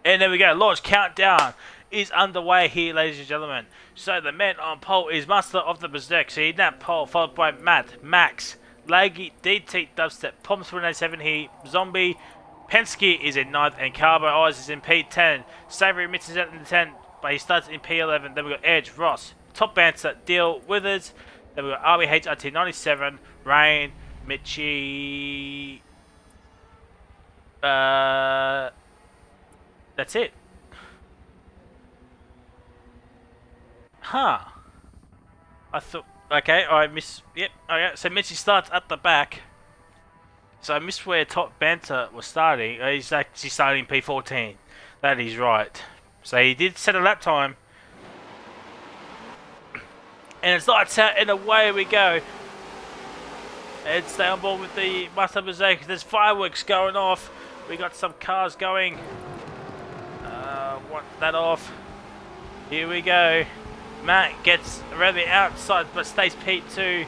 And there we go. Launch countdown is underway here, ladies and gentlemen. So the man on pole is Master of the Berserk. So he's that pole, followed by Matt, Max, Laggy, DT, Dubstep, Poms 187 here, Zombie, Penske is in 9th, and Carbo Eyes is in P10. Savory misses out in the 10, but he starts in P11. Then we got Edge, Ross, Top Banter, Deal, Withers. Then we got RBH, RT97, Rain, Mitchie. That's it. Huh. I thought... Okay, I miss... Yep, okay, so Mitchie starts at the back. So I missed where Top Banter was starting. He's actually starting P14. That is right. So he did set a lap time. And it's lights out and away we go. And stay on board with the Master Berserk. There's fireworks going off. We got some cars going. Want that off. Here we go. Matt gets around the outside but stays P2.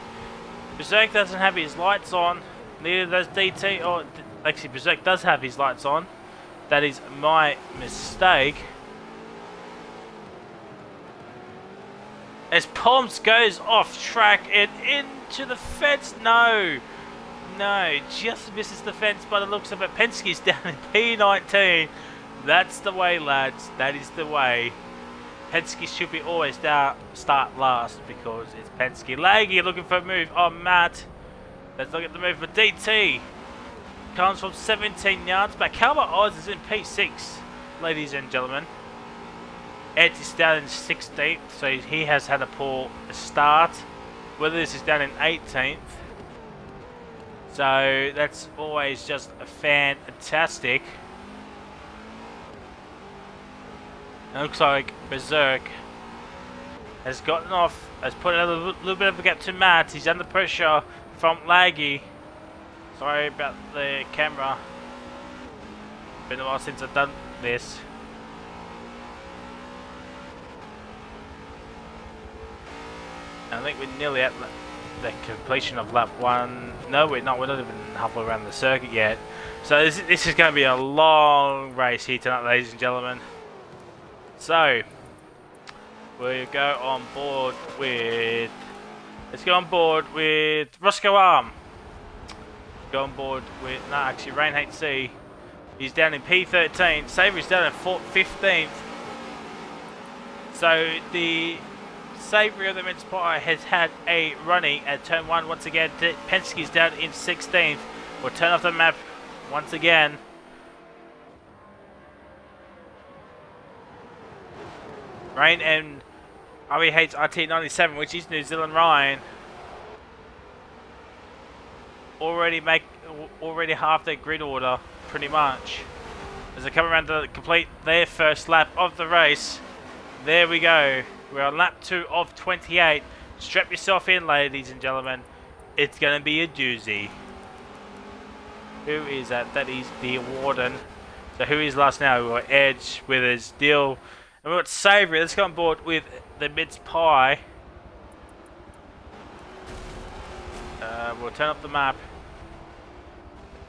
Berserk doesn't have his lights on. Neither does DT. Or actually, Berserk does have his lights on. That is my mistake. As Palms goes off track and into the fence. No, just misses the fence by the looks of it. Penske's down in P19. That's the way, lads. That is the way. Penske should be always start last because it's Penske. Laggy looking for a move. Oh, Matt. Let's look at the move for DT. Comes from 17 yards back. Calvert Oz is in P6, ladies and gentlemen. Edge is down in 16th, so he has had a poor start. Withers is down in 18th. So that's always just fantastic. It looks like Berserk has gotten off, has put a little bit of a gap to Matt. He's under pressure from Laggy. Sorry about the camera. Been a while since I've done this. I think we're nearly at the completion of lap 1. No, we're not. We're not even halfway around the circuit yet. So this is going to be a long race here tonight, ladies and gentlemen. So we'll go on board with... Let's go on board with Roscoe Arm. Go on board with... No, actually, Rain HC. He's down in P13. Savory's down in 15th. So the Savory of the Mince Pie has had a running at turn 1 once again. Penske's down in 16th. We'll turn off the map once again. Rain and RBH RT97, which is New Zealand Ryan, already half their grid order, pretty much. As they come around to complete their first lap of the race. There we go. We're on lap 2 of 28. Strap yourself in, ladies and gentlemen. It's going to be a doozy. Who is that? That is the Warden. So who is last now? We've got Edge, Withers, Deal. And we've got Savory. Let's go on board with the Mince Pie. We'll turn up the map.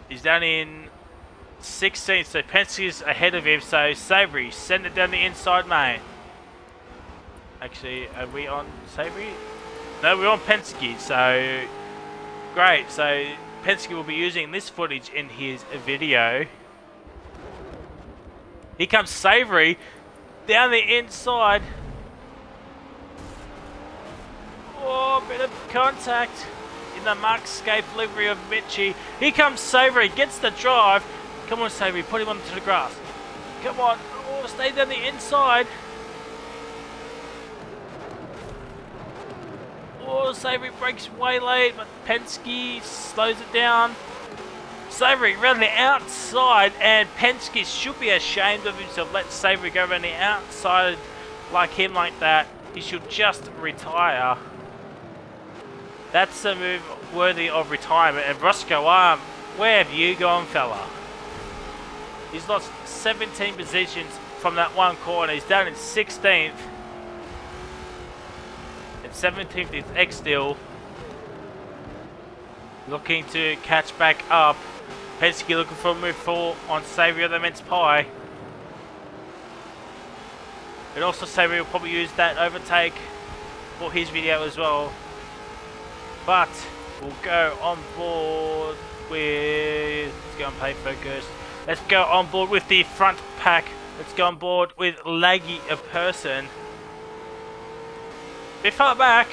He's down in 16th, so Penske's ahead of him. So Savory, send it down the inside, mate. Actually, are we on Savory? No, we're on Penske. So great. So Penske will be using this footage in his video. Here comes Savory. Down the inside. Oh, bit of contact in the Markscape livery of Mitchie. Here comes Savory, gets the drive. Come on, Savory, put him onto the grass. Come on. Oh, stay down the inside. Oh, Savory breaks way late, but Penske slows it down. Savory around the outside, and Penske should be ashamed of himself. Let Savory go around the outside like him like that. He should just retire. That's a move worthy of retirement. And Roscoe Arm, where have you gone, fella? He's lost 17 positions from that one corner. He's down in 16th. And 17th is X-Steel. Looking to catch back up. Penske looking for a move 4 on Savory of the Mince Pie. And also Sebring will probably use that overtake for his video as well. But we'll go on board with... Let's go on play focus. Let's go on board with the front pack. Let's go on board with Laggy a person. Bit far back.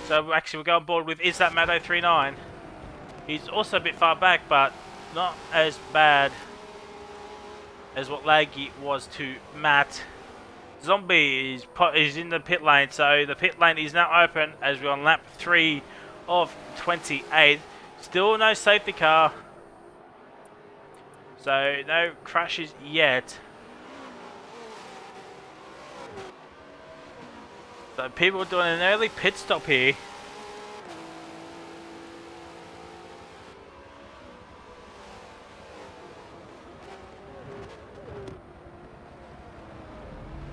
So actually we'll go on board with Is That Matto 39. He's also a bit far back, but not as bad as what Laggy was to Matt. Zombie is in the pit lane, so the pit lane is now open as we're on lap 3 of 28. Still no safety car, so no crashes yet. So people are doing an early pit stop here.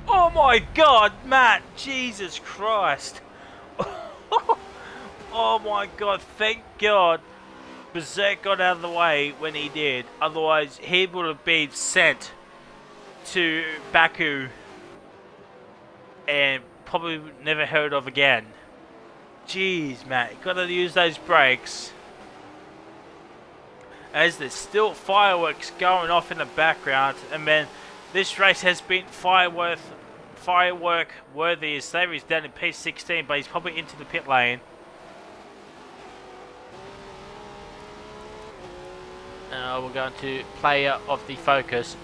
Oh my god, Matt! Jesus Christ! Oh my god, thank god Berserk got out of the way when he did. Otherwise, he would have been sent to Baku and probably never heard of again. Jeez, Matt, you gotta use those brakes. As there's still fireworks going off in the background, and then this race has been firework worthy. As Savery's down in P16, but he's probably into the pit lane. We're going to player of the focus.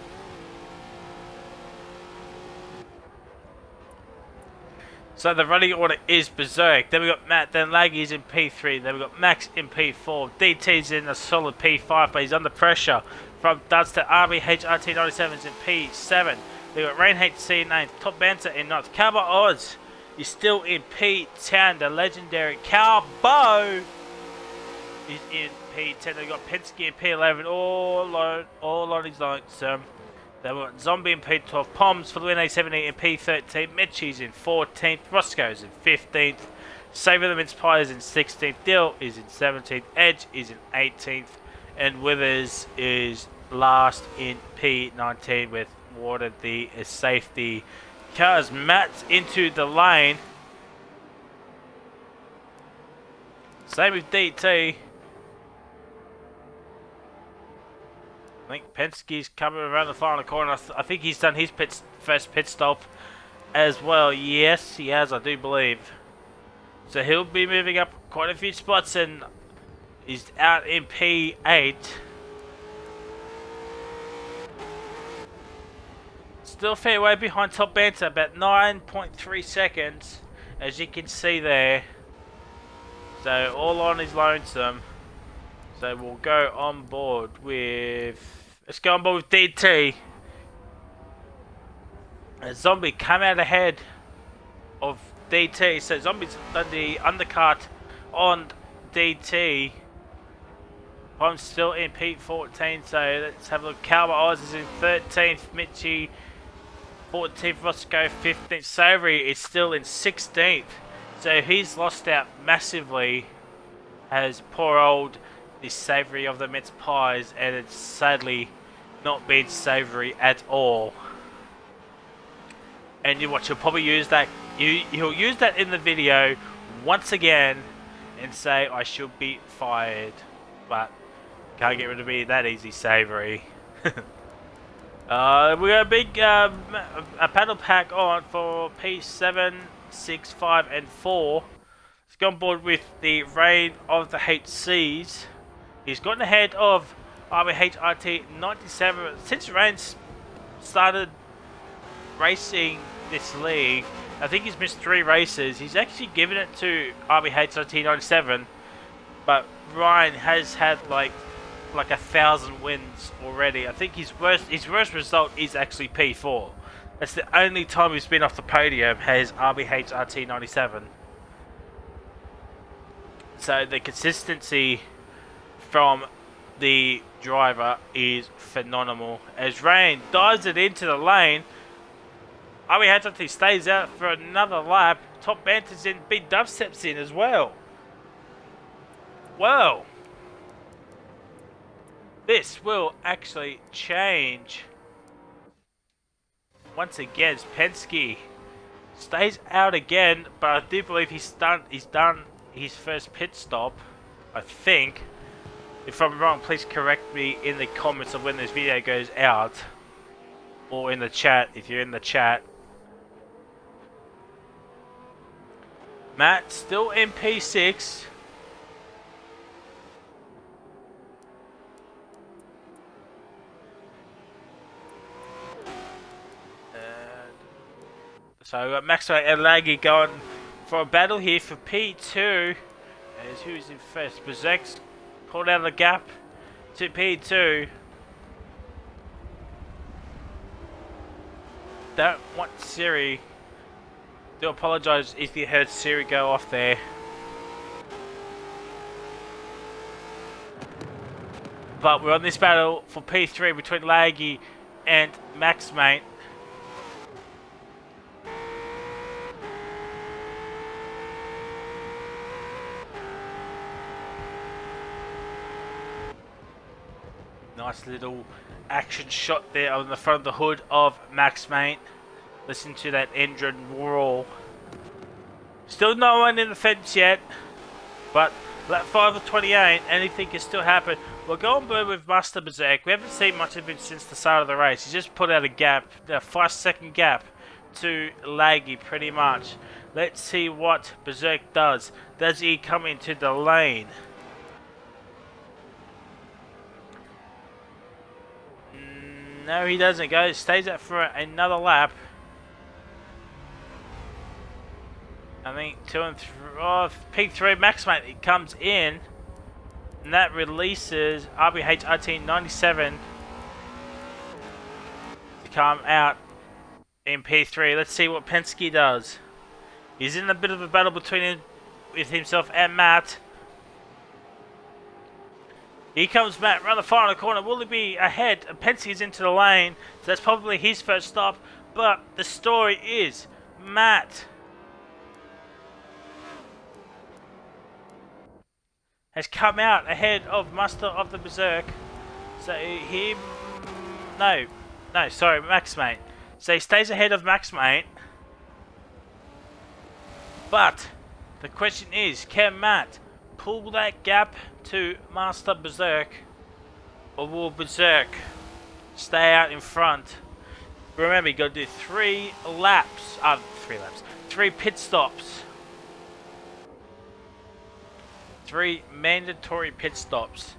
So the running order is Berserk. Then we got Matt, then Laggy's in P3, then we got Max in P4, DT's in a solid P5, but he's under pressure from Dudster. RBHRT97's in P7. We got Rain HC in 9th, Top Banter in 9th. Cowboy Oz is still in P10. The legendary Cowboy is in P10. We got Penske in P11, all on his lonesome. Then we got Zombie in P12, Poms for the win A17 in P13, Mitchie's in 14th, Roscoe's in 15th, Saver the Mince Pie is in 16th, Dill is in 17th, Edge is in 18th, and Withers is last in P19 with Water the safety cars. Matt's into the lane. Same with DT. I think Penske's coming around the final corner. I think he's done his first pit stop as well. Yes, he has, I do believe. So he'll be moving up quite a few spots and he's out in P8. Still a fair way behind Top Banter, about 9.3 seconds, as you can see there. So all on his lonesome. So we'll go on board with... Let's go on board with DT. A Zombie come out ahead of DT. So Zombie's done the undercut on DT. I'm still in P14. So let's have a look. Cowboy Oz is in 13th. Mitchie 14th. Roscoe 15th. Savory is still in 16th. So he's lost out massively. As poor old... the savoury of the mince pies, and it's sadly not been savoury at all. And you watch, he'll probably use that. He'll use that in the video once again and say I should be fired, but can't get rid of me that easy, savoury. We got a big a paddle pack on for P7, 6, 5, and 4. Let's go on board with the Reign of the HCs. He's gotten ahead of RBHRT97 since Rain started racing this league. I think he's missed 3 races. He's actually given it to RBHRT97, but Ryan has had like 1,000 wins already. I think his worst result is actually P4. That's the only time he's been off the podium has RBHRT97. So the consistency from the driver is phenomenal. As Rain dives it into the lane, RBHRT stays out for another lap. Top Banter's in, Big Dubstep's in as well. Well, this will actually change once again, Penske stays out again, but I do believe he's done his first pit stop, I think. If I'm wrong, please correct me in the comments of when this video goes out, or in the chat if you're in the chat. Matt still in P6. So we've got Maxwell and Laggy going for a battle here for P2. As who's in first? Bezek's pulled out of the gap to P2. Don't want Siri. Do apologise if you heard Siri go off there. But we're on this battle for P3 between Laggy and Max, mate. Nice little action shot there on the front of the hood of Max, mate. Listen to that engine roar. Still no one in the fence yet, but lap 5 of 28, anything can still happen. We'll go on board with Master Berserk. We haven't seen much of him since the start of the race. He just put out a gap, a 5-second gap to Laggy pretty much. Let's see what Berserk does. Does he come into the lane? No, he doesn't go. Stays out for another lap. I think 2 and 3. Oh, P3 Max, mate. It comes in, and that releases RBH RT97 to come out in P3. Let's see what Penske does. He's in a bit of a battle between himself and Matt. Here comes Matt around the final corner. Will he be ahead? And Penske's into the lane, so that's probably his first stop. But the story is Matt has come out ahead of Master of the Berserk. So sorry, Max, mate. So he stays ahead of Max, mate. But the question is, can Matt pull that gap to Master Berserk, or will Berserk stay out in front? Remember, you got to do 3 pit stops. 3 mandatory pit stops.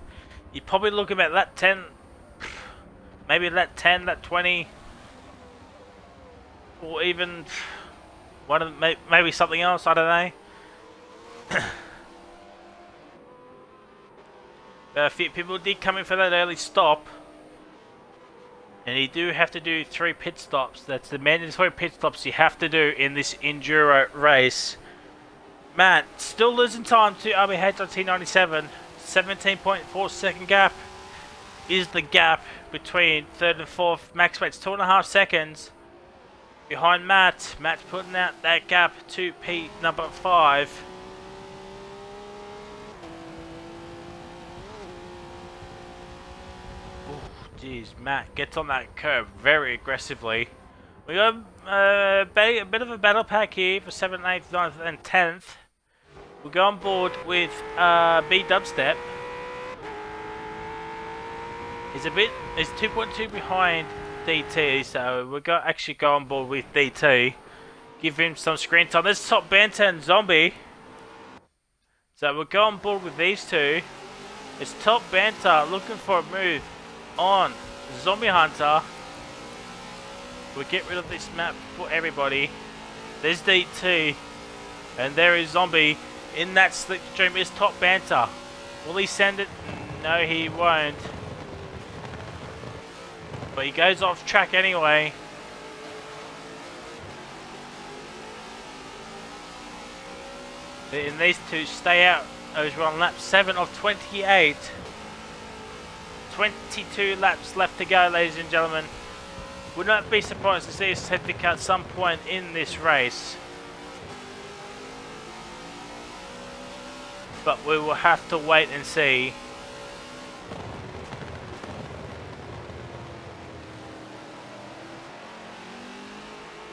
You're probably looking at lap 10, maybe lap 10, lap 20, or even maybe something else. I don't know. A few people did come in for that early stop, and you do have to do 3 pit stops. That's the mandatory pit stops you have to do in this enduro race. Matt still losing time to RBH on T97. 17.4 second gap is the gap between 3rd and 4th. Max Mate's 2.5 seconds behind Matt. Matt's putting out that gap to P number 5. Jeez, Matt gets on that curve very aggressively. We got a bit of a battle pack here for 7th, 8th, 9th and 10th. We'll go on board with B Dubstep. He's 2.2 behind DT, so we'll actually go on board with DT. Give him some screen time. There's Top Banter and Zombie. So we'll go on board with these two. It's Top Banter looking for a move on Zombie Hunter. We'll get rid of this map for everybody. There's DT, and there is Zombie. In that slipstream is Top Banter. Will he send it? No, he won't. But he goes off track anyway. And these two stay out as we're on lap 7 of 28. 22 laps left to go, ladies and gentlemen. Would not be surprised to see a safety car at some point in this race. But we will have to wait and see.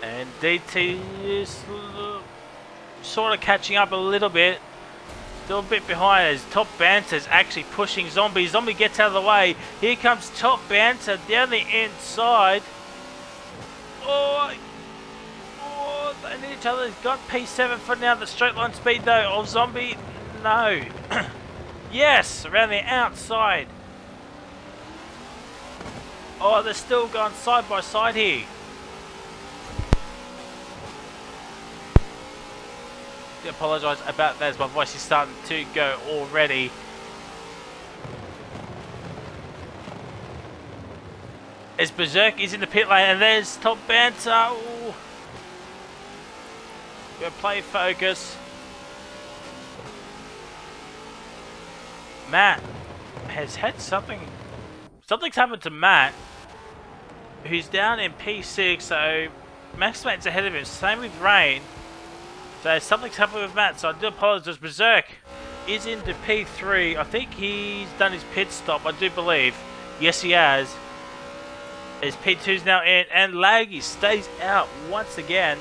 And DT is sort of catching up a little bit. Still a bit behind as Top Banter's actually pushing Zombie. Zombie gets out of the way. Here comes Top Banter down the inside. Oh, they need each other. Got P7 for now. The straight line speed though of Zombie. No. Yes, around the outside. Oh, they're still going side by side here. I apologise about that as my voice is starting to go already. As Berserk is in the pit lane and there's Top Banter. Ooh. Go play focus. Matt has had something's happened to Matt, who's down in P6, so Max Mate's ahead of him, same with Rain. So something's happened with Matt, so I do apologise. Berserk is into P3. I think he's done his pit stop, I do believe. Yes, he has. His P2's now in, and Laggy stays out once again.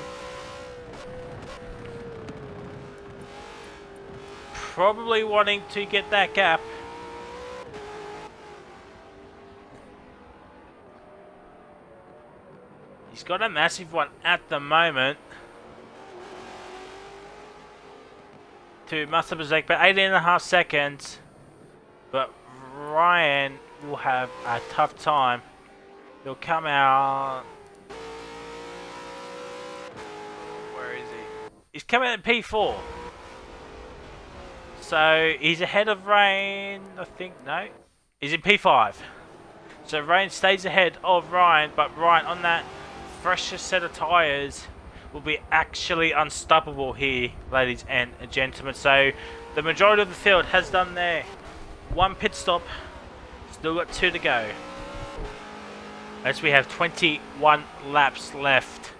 Probably wanting to get that gap. He's got a massive one at the moment. To Master Berserk, but 18.5 seconds. But Ryan will have a tough time. He'll come out. Where is he? He's coming out in P4. So he's ahead of Rain. I think no. He's in P5. So Rain stays ahead of Ryan, but Ryan on that fresher set of tyres will be actually unstoppable here, ladies and gentlemen. So the majority of the field has done their one pit stop. Still got 2 to go. As we have 21 laps left.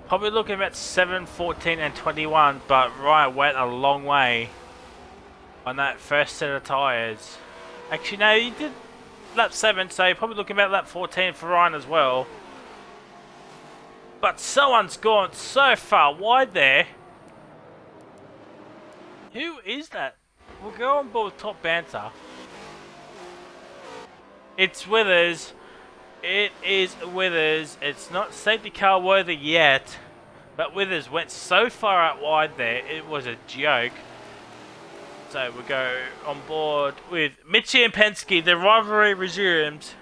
Probably looking about 7, 14 and 21, but Ryan went a long way on that first set of tyres. Actually no, he did lap 7, so you're probably looking about lap 14 for Ryan as well. But someone's gone so far wide there. Who is that? We'll go on board with Top Banter. It's Withers. It is Withers. It's not safety car worthy yet. But Withers went so far out wide there, it was a joke. So we'll go on board with Mitchie and Penske. The rivalry resumes.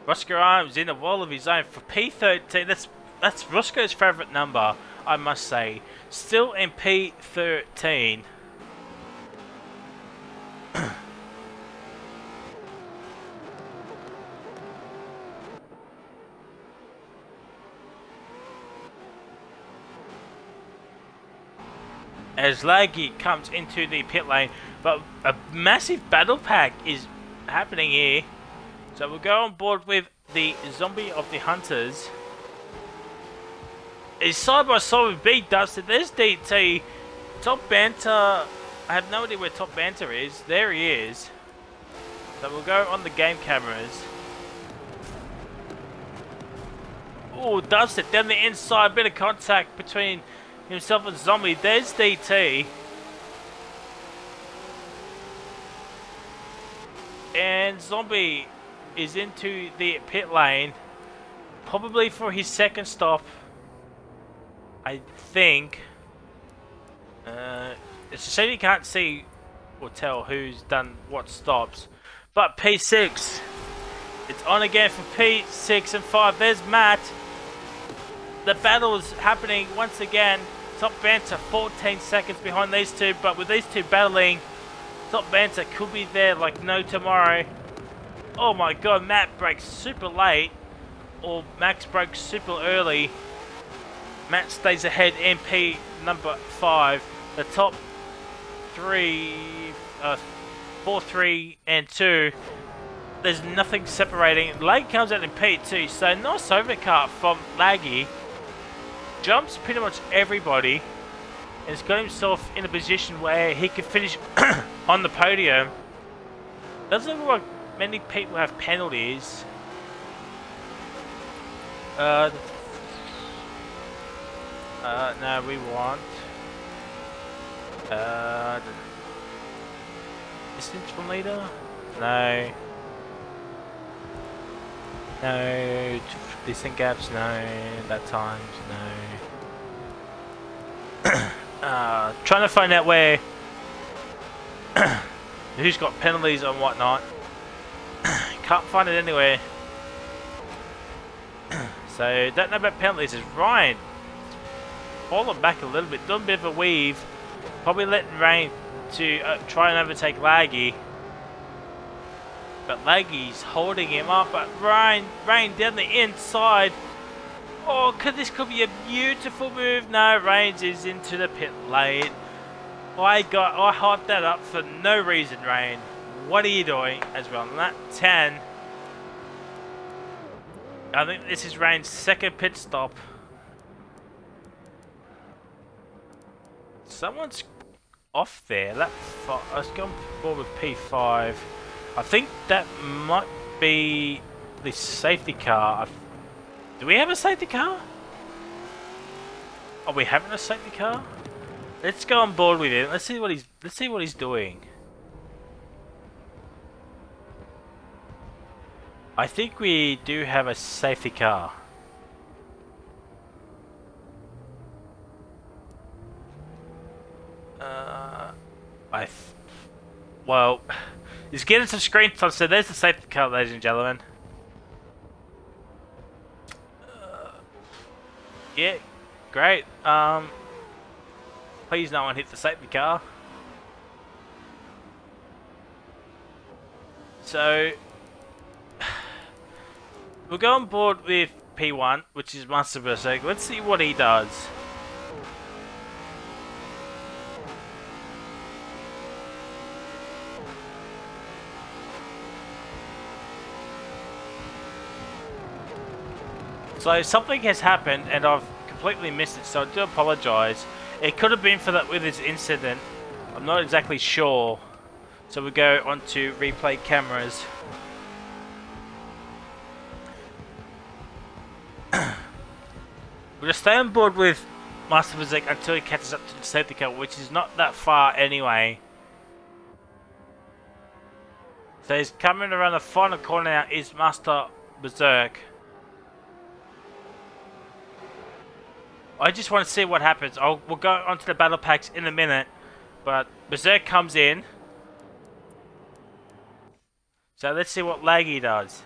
Roscoe Arms in a wall of his own for P13. That's Roscoe's favourite number, I must say. Still in P13. As Laggy comes into the pit lane, but a massive battle pack is happening here. So we'll go on board with the Zombie of the Hunters. It's side by side with Big Dusted. There's DT. Top Banter. I have no idea where Top Banter is. There he is. So we'll go on the game cameras. Oh, Dusted down the inside. Bit of contact between himself and Zombie. There's DT. And Zombie is into the pit lane. Probably for his second stop. I think. It's a shame you can't see or tell who's done what stops. But P6. It's on again for P6 and 5. There's Matt. The battle is happening once again. Top Banter 14 seconds behind these two, but with these two battling, Top Banter could be there like no tomorrow. Oh my god, Matt brakes super late, or Max brakes super early. Matt stays ahead, MP number 5. The top 3, 4, 3 and 2. There's nothing separating. Lag comes out in P2, so nice overcut from Laggy. Jumps pretty much everybody and has got himself in a position where he can finish on the podium. Doesn't look like many people have penalties. No, we want distance from leader. No. No. Distant gaps. No. That times. No. Trying to find out where who's got penalties and whatnot. Can't find it anywhere. So don't know about penalties. Is Ryan falling back a little bit, doing a bit of a weave, probably letting Rain to try and overtake Laggy. But Laggy's holding him up. But Rain down the inside. Oh, this could be a beautiful move. No, Reigns is into the pit lane. I hyped that up for no reason, Rain. What are you doing? As well, on that 10. I think this is Rain's second pit stop. Someone's off there. Let's go forward with P5. I think that might be the safety car. Do we have a safety car? Are we having a safety car? Let's go on board with him. Let's see what he's doing. I think we do have a safety car. Well, he's getting some screen time, so there's the safety car, ladies and gentlemen. Yeah, great. Please no one hit the safety car. So we'll go on board with P1, which is Master Berserk. Let's see what he does. So something has happened and I've completely missed it, so I do apologise. It could have been for that with this incident. I'm not exactly sure. So we go on to replay cameras. We'll just stay on board with Master Berserk until he catches up to the safety car, which is not that far anyway. So he's coming around the final corner now, is Master Berserk. I just want to see what happens. We'll go onto the battle packs in a minute, but Berserk comes in. So let's see what Laggy does.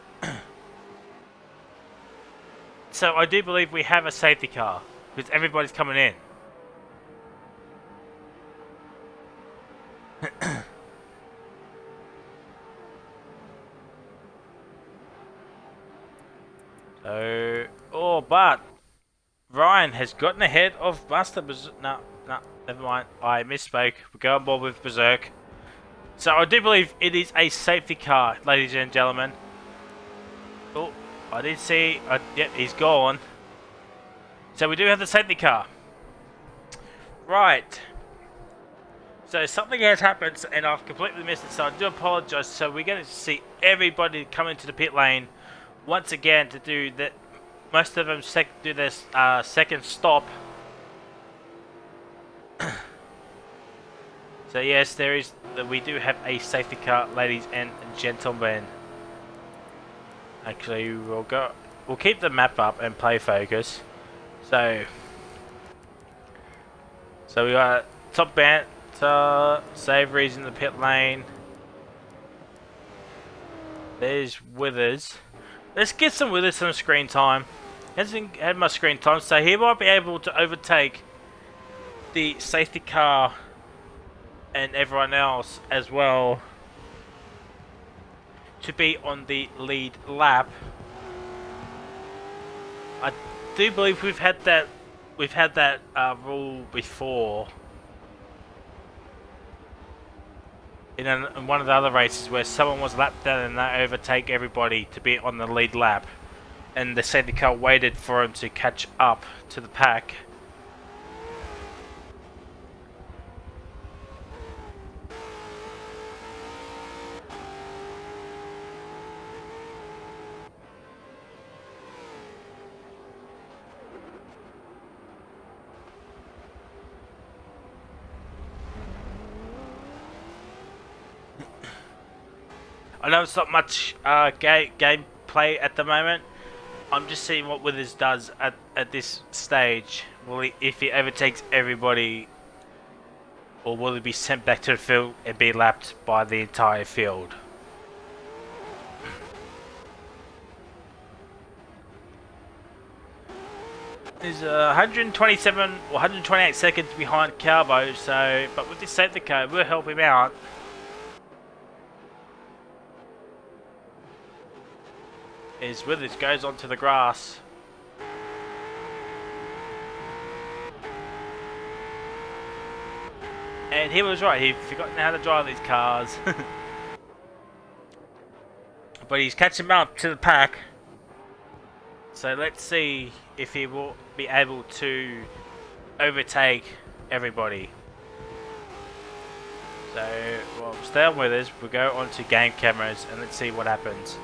So I do believe we have a safety car because everybody's coming in. But Ryan has gotten ahead of Master Berserk. No, never mind. I misspoke. We go on board with Berserk. So I do believe it is a safety car, ladies and gentlemen. Oh, I did see. Yep, he's gone. So we do have the safety car. Right. So something has happened and I've completely missed it. So I do apologise. So we're going to see everybody come into the pit lane once again to do that. Most of them do this second stop. So yes, we do have a safety car, ladies and gentlemen. Actually, we'll keep the map up and play focus. So we got Top Banter, Savery's in the pit lane. There's Withers. Let's get some Withers some screen time. Hasn't had much screen time, so he might be able to overtake the safety car and everyone else as well to be on the lead lap. I do believe we've had that rule before in one of the other races where someone was lapped down and they overtake everybody to be on the lead lap, and the safety car waited for him to catch up to the pack. I know it's not much gameplay at the moment. I'm just seeing what Withers does at this stage. If he overtakes everybody, or will he be sent back to the field and be lapped by the entire field? He's 127 or 128 seconds behind Calvo, so but with this safety car, we'll help him out. As Withers goes onto the grass. And he was right, he'd forgotten how to drive these cars. But he's catching up to the pack. So let's see if he will be able to overtake everybody. So, well, stay on with us. We'll go on to game cameras and let's see what happens.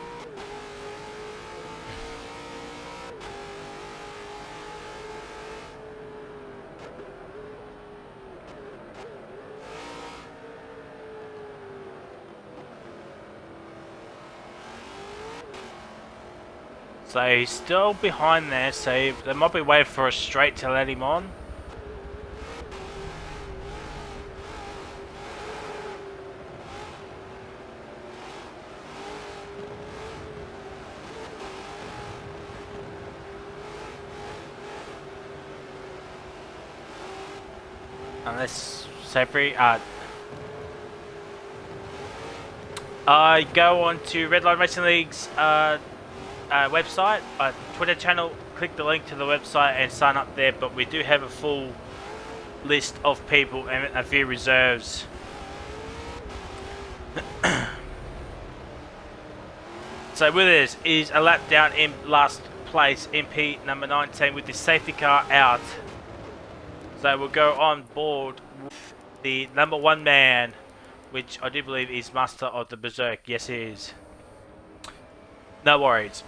So he's still behind there, so they might be waiting for a straight to let him on. Unless Sebring, I go on to Redline Racing League's website, Twitter channel, click the link to the website and sign up there, but we do have a full list of people and a few reserves. So Withers is a lap down in last place, MP number 19, with the safety car out. So we'll go on board with the number 1 man, which I do believe is Master of the Berserk. Yes, he is. No worries.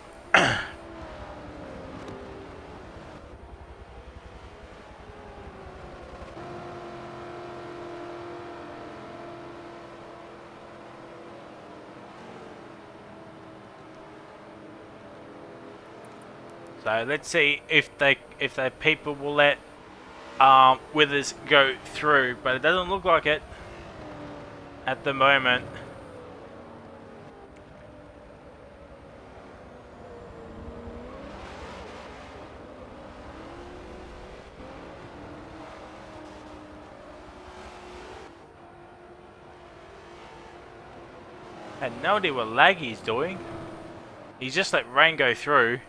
So let's see if the people will let Withers go through, but it doesn't look like it at the moment. I had no idea what Laggy's doing. He's just let rain go through.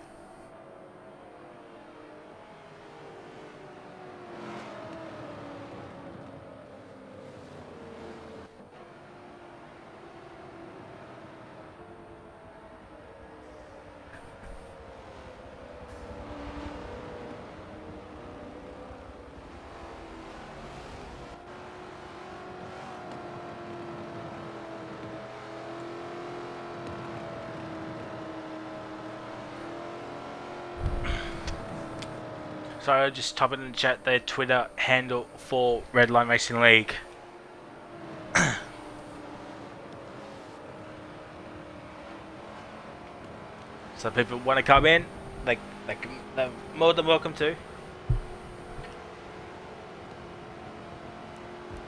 So I'll just type it in the chat, their Twitter handle for Redline Racing League. So people want to come in, they're more than welcome to.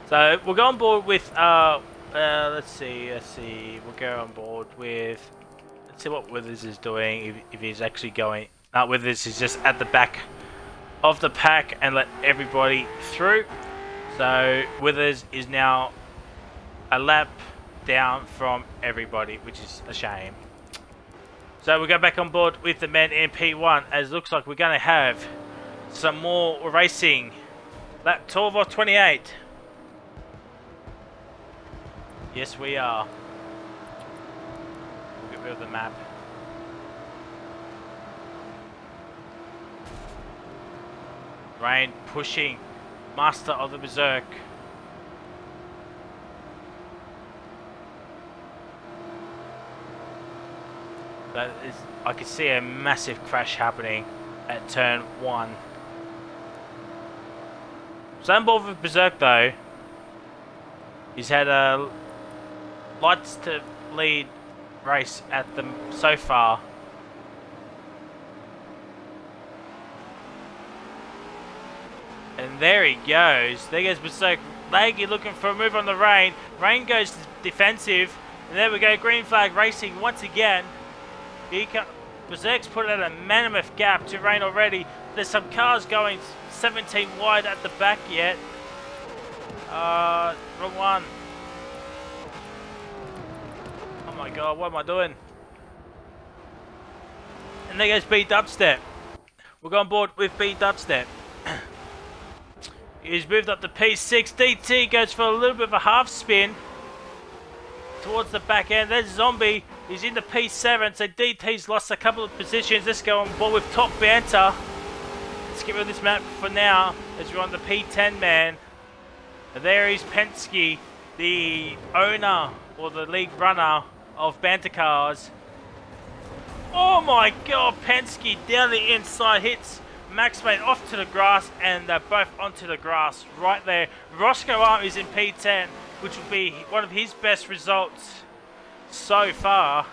So we'll go on board with let's see, we'll go on board with, let's see what Withers is doing, if he's actually going. Withers is just at the back of the pack and let everybody through. So Withers is now a lap down from everybody, which is a shame. So we'll go back on board with the men in P1, as it looks like we're going to have some more racing. Lap 12 or 28. Yes, we are. We'll get rid of the map. Rain pushing Master of the Berserk. That is, I can see a massive crash happening at turn 1. So on board with Berserk though, he's had a lots to lead race at them so far. And there he goes. There goes Berserk. Laggy looking for a move on the Rain. Rain goes defensive. And there we go. Green flag racing once again. Berserk's put out a mammoth gap to Rain already. There's some cars going 17 wide at the back yet. Wrong one. Oh my god, what am I doing? And there goes B Dubstep. We're going board with B Dubstep. He's moved up to P6. DT goes for a little bit of a half spin towards the back end. There's Zombie. He's in the P7, so DT's lost a couple of positions. Let's go on board with Top Banter. Let's get rid of this map for now as we're on the P10 man. And there is Penske, the owner or the league runner of BANTERCARS. Oh my god, Penske down the inside hits Maxmate off to the grass, and they're both onto the grass right there. Roscoe Arm is in P10, which will be one of his best results so far.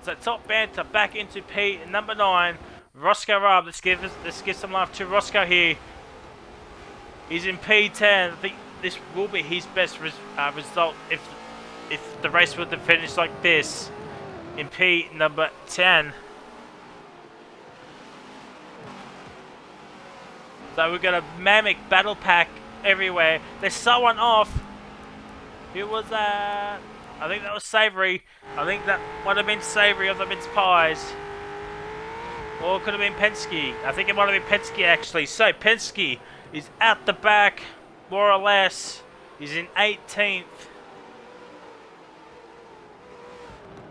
So Top Banter back into P number 9. Roscoe Arm, let's give some love to Roscoe here. He's in P10. I think this will be his best result if the race were to finish like this in P number 10. So we've got a mammoth battle pack everywhere. There's someone off. Who was that? I think that was Savory. I think that might have been Savory of the Mince Pies. Or it could have been Penske. I think it might have been Penske actually. So Penske is at the back, more or less. He's in 18th.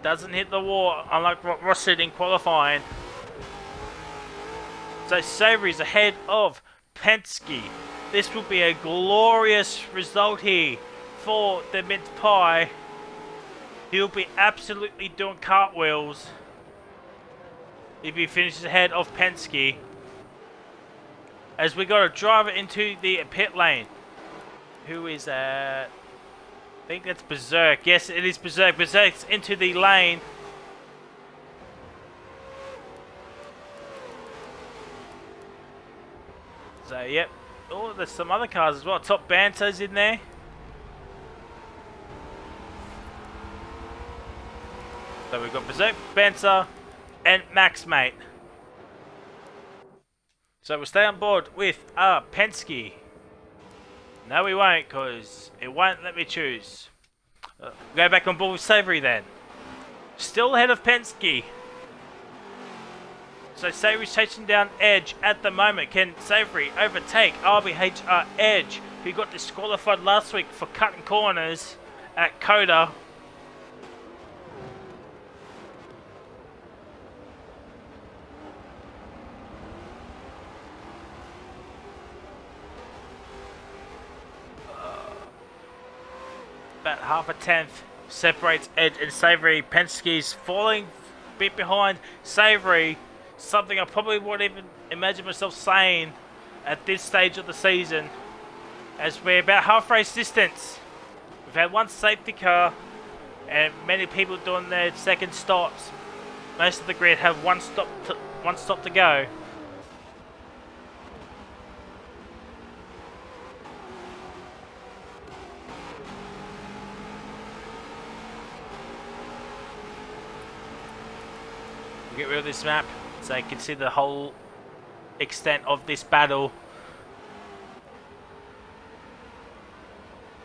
Doesn't hit the wall, unlike what Ross said in qualifying. So Savory's ahead of Penske. This will be a glorious result here for the Mince Pie. He'll be absolutely doing cartwheels if he finishes ahead of Penske. As we got a driver into the pit lane. Who is that? I think that's Berserk. Yes, it is Berserk. Berserk's into the lane. So, yep. Oh, there's some other cars as well. Top Banter's in there. So we've got Berserk, Banter, and Maxmate. So we'll stay on board with Penske. No, we won't, because it won't let me choose. Go back on board with Savory then. Still ahead of Penske. So Savory's chasing down Edge at the moment. Can Savory overtake RBHR Edge, who got disqualified last week for cutting corners at Coda? About half a tenth separates Edge and Savory. Penske's falling a bit behind Savory. Something I probably wouldn't even imagine myself saying at this stage of the season, as we're about half race distance. We've had one safety car and many people doing their second stops. Most of the grid have one stop to go. We'll get rid of this map so you can see the whole extent of this battle.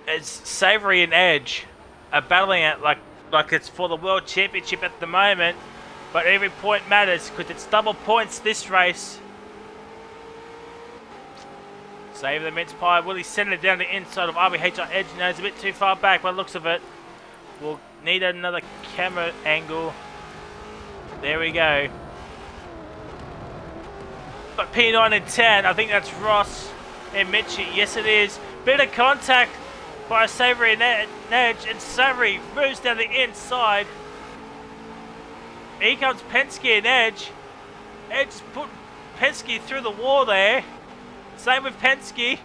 It's Savory and Edge are battling it like it's for the World Championship at the moment, but every point matters because it's double points this race. Save the Mince Pie. Will he send it down the inside of RBHR Edge? No, it's a bit too far back by the looks of it. We'll need another camera angle. There we go. But P9 and 10, I think that's Ross and Mitchie. Yes, it is. Bit of contact by Savory and Edge, and Savory moves down the inside. Here comes Penske and Edge. Edge put Penske through the wall there. Same with Penske.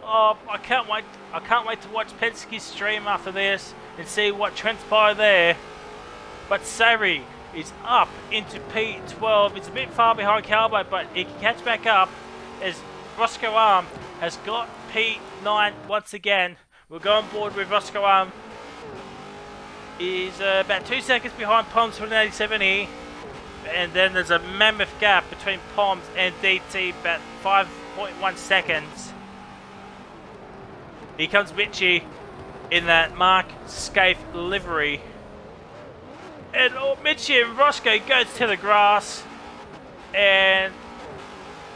Oh, Oh, I can't wait. I can't wait to watch Penske's stream after this and see what transpired there. But Sebring is up into P12. It's a bit far behind Calbo, but he can catch back up as Roscoe Arm has got P9 once again. We'll go on board with Roscoe Arm. He's about 2 seconds behind Poms for an 87 here. And then there's a mammoth gap between Poms and DT, about 5.1 seconds. Here comes Mitchie in that Mark Scaife livery. And Mitchie and Roscoe goes to the grass. And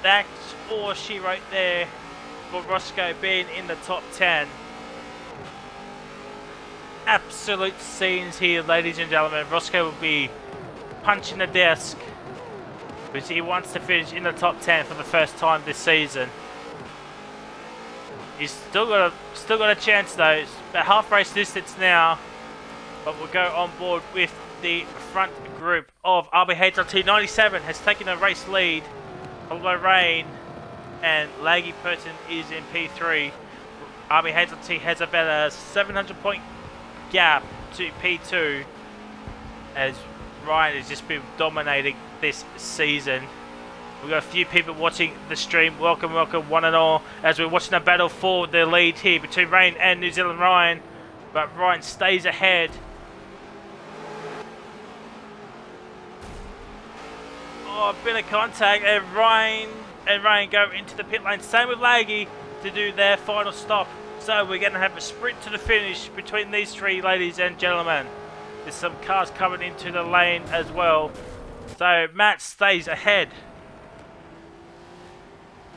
that's all she wrote there for Roscoe being in the top 10. Absolute scenes here, ladies and gentlemen. Roscoe will be punching the desk because he wants to finish in the top 10 for the first time this season. He's still got a chance though. It's about half race distance now, but we'll go on board with the front group of RBHLT. 97 has taken a race lead, followed by Rain, and Laggy Person is in P3. RBHLT has about a 700 point gap to P2 as Ryan has just been dominating this season. We've got a few people watching the stream. Welcome, welcome one and all, as we're watching a battle for the lead here between Rain and New Zealand Ryan. But Ryan stays ahead. Oh, a bit of contact, and Ryan go into the pit lane. Same with Laggy to do their final stop. So we're going to have a sprint to the finish between these three, ladies and gentlemen. There's some cars coming into the lane as well. So Matt stays ahead.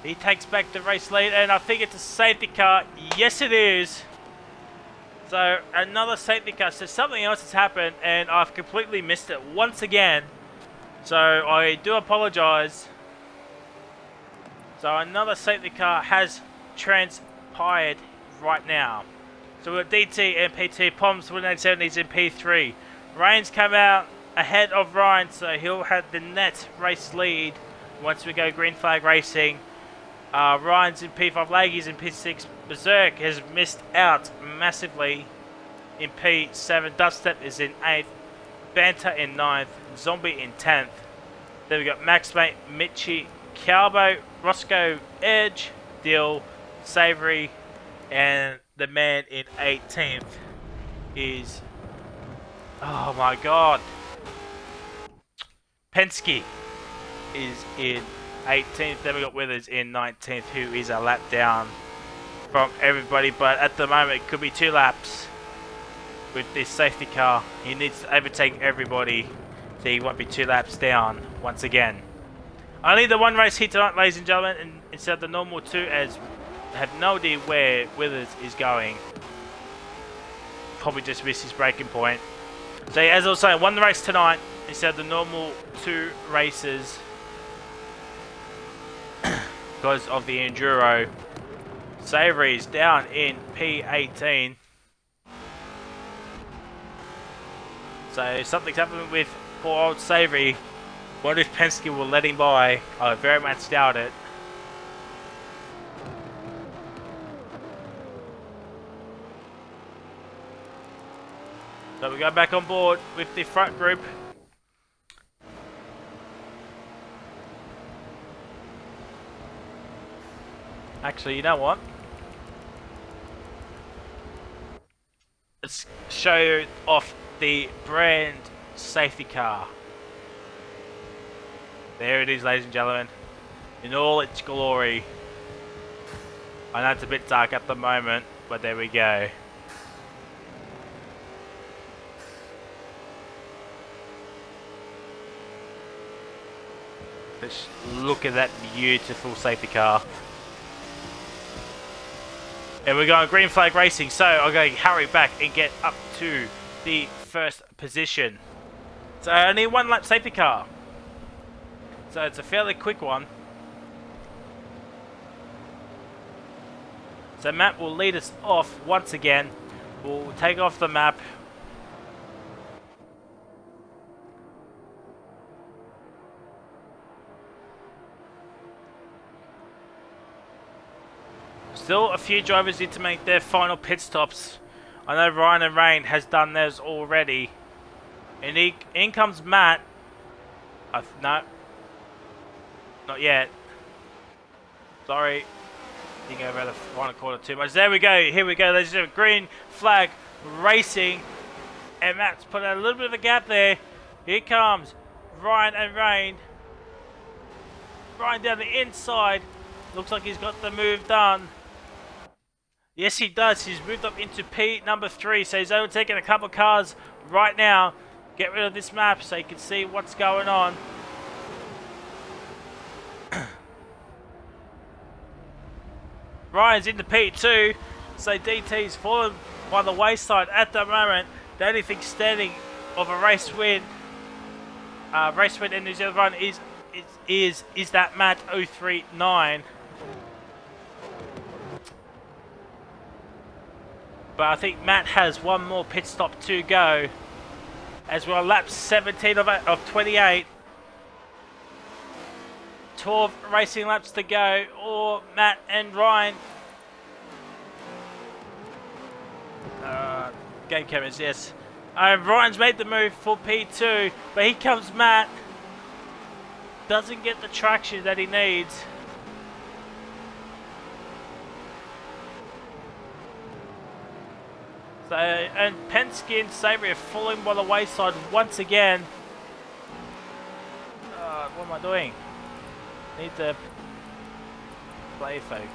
He takes back the race lead, and I think it's a safety car. Yes, it is. So another safety car. So something else has happened, and I've completely missed it once again. So I do apologise. So another safety car has transpired right now. So we've got DT and PT. Poms 187 is in P3. Rain's come out ahead of Ryan, so he'll have the net race lead once we go green flag racing. Ryan's in P5, Laggy's in P6. Berserk has missed out massively in P7. Dubstep is in 8th. Banter in 9th. Zombie in 10th. Then we got Maxmate, Mitchie, Calbo, Roscoe, Edge, Dill, Savory, and the man in 18th is... oh my god. Penske is in 18th. Then we got Withers in 19th, who is a lap down from everybody. But at the moment, it could be 2 laps with this safety car. He needs to overtake everybody, so he won't be 2 laps down once again. Only the one race here tonight, ladies and gentlemen, and instead of the normal 2, as I have no idea where Withers is going. Probably just missed his braking point. So as I was saying, one race tonight instead of the normal 2 races because of the enduro. Savory is down in P18. So something's happening with poor old Savory. Wonder if Penske will let him by. I very much doubt it. So we go back on board with the front group. Actually, you know what? Let's show off the brand safety car. There it is, ladies and gentlemen, in all its glory. I know it's a bit dark at the moment, but there we go. Let's look at that beautiful safety car. And we're going green flag racing, so I'm going to hurry back and get up to the first position. So I need 1 lap safety car. So it's a fairly quick one. So Matt will lead us off once again. We'll take off the map. Still a few drivers need to make their final pit stops. I know Ryan and Rain has done theirs already. And in comes Matt. No. Not yet. Sorry. Didn't go over the final quarter too much. There we go. Here we go. There's a green flag racing. And Matt's put a little bit of a gap there. Here comes Ryan and Rain. Ryan down the inside. Looks like he's got the move done. Yes, he does. He's moved up into P number 3. So he's overtaking a couple of cars right now. Get rid of this map so you can see what's going on. Ryan's into P2. So DT's fallen by the wayside at the moment. The only thing standing of a race win in New Zealand run is that Matt 039. But I think Matt has one more pit stop to go. As we're on lap 17 of 28. 12 racing laps to go. Or Matt and Ryan. Game cameras, yes. Ryan's made the move for P2. But here comes Matt. Doesn't get the traction that he needs. So, and Penske and Sebring are falling by the wayside once again. What am I doing? Need to play focus.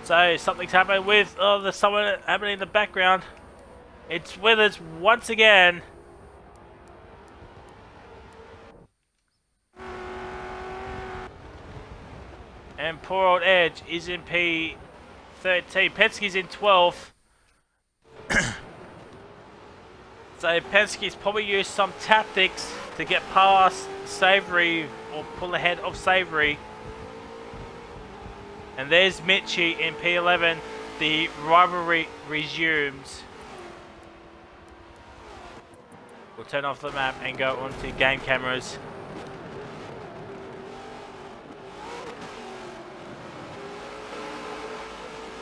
So something's happening with there's someone happening in the background. It's Withers once again. And poor old Edge is in P13. Penske's in 12th. So Penske's probably used some tactics to get past Sebring or pull ahead of Sebring. And there's Mitchie in P11. The rivalry resumes. We'll turn off the map and go onto game cameras.